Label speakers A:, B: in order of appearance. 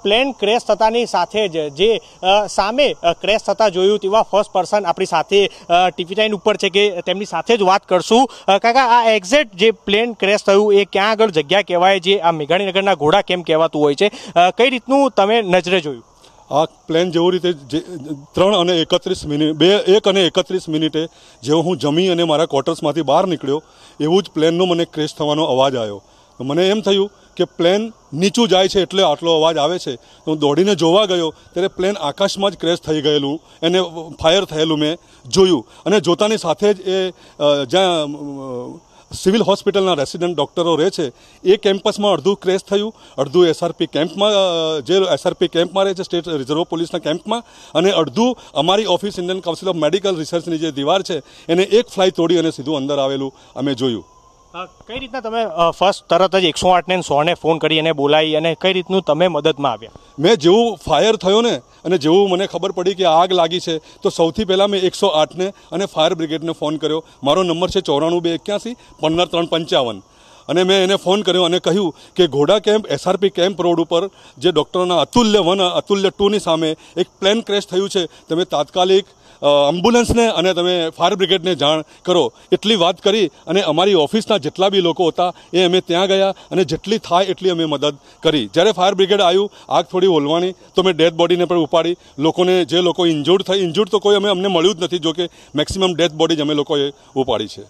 A: Plane crash થતાની સાથે જ જે સામે ક્રેશ થતા જોયું તેવા ફર્સ્ટ પર્સન આપણી સાથે ટીવી 9 ઉપર છે કે તેમની સાથે જ વાત કરશું. કાકા, આ એક્ઝેક્ટ જે પ્લેન ક્રેશ થયું એ ક્યાં આગળ જગ્યા કહેવાય, જે આ મેઘાણીનગરના ઘોડા કેમ કહેવાતું હોય છે, કઈ રીતનું તમે નજરે જોયું?
B: આ પ્લેન જેવી રીતે 1 અને 31 મિનિટે જેવો હું જમી અને મારા ક્વાર્ટર્સમાંથી બહાર નીકળ્યો એવું જ પ્લેનનો મને ક્રેશ થવાનો અવાજ આવ્યો. મને એમ થયું કે પ્લેન નીચું જાય છે એટલે આટલો અવાજ આવે છે. હું દોડીને જોવા ગયો ત્યારે પ્લેન આકાશમાં જ ક્રેશ થઈ ગયેલું, એને ફાયર થયેલું મેં જોયું. અને જોતાની સાથે જ એ જ્યાં સિવિલ હોસ્પિટલના રેસિડન્ટ ડૉક્ટરો રહે છે એ કેમ્પસમાં અડધું ક્રેશ થયું, અડધું એસઆરપી કેમ્પમાં, જે એસઆરપી કેમ્પમાં રહે છે સ્ટેટ રિઝર્વ પોલીસના કેમ્પમાં, અને અડધું અમારી office Indian council of medical રિસર્ચની જે દીવાર છે એને એક ફ્લાય તોડી અને સીધું અંદર આવેલું અમે જોયું.
A: કઈ રીતના તમે ફર્સ્ટ તરત જ 108 ને 100 ફોન કરી અને બોલાવી, અને કઈ રીતનું તમે મદદમાં આવ્યા? મેં
B: જેવું ફાયર થયો ને અને જેવું મને ખબર પડી કે આગ લાગી છે તો સૌથી પહેલાં મેં 108 ને અને ફાયર બ્રિગેડને ફોન કર્યો. મારો નંબર છે 94 281 15 355. અને મેં એને ફોન કર્યો અને કહ્યું કે ઘોડા કેમ્પ એસઆરપી કેમ્પ રોડ ઉપર જે ડૉક્ટરોના અતુલ્ય 1 અતુલ્ય 2ની સામે એક પ્લેન ક્રેશ થયું છે, તમે તાત્કાલિક એમ્બ્યુલન્સને અને તમે ફાયર બ્રિગેડને જાણ કરો. એટલી વાત કરી અને અમારી ઓફિસના જેટલા બી લોકો હતા એ અમે ત્યાં ગયા અને જેટલી થાય એટલી અમે મદદ કરી. જ્યારે ફાયર બ્રિગેડ આવ્યું, આગ થોડી ઓલવાણી, તો મેં ડેડ બોડીને પણ ઉપાડી. લોકોને જે લોકો ઇન્જર્ડ તો કોઈ અમને મળ્યું જ નથી, જોકે મેક્સિમમ ડેથ બોડી જ અમે લોકોએ ઉપાડી છે.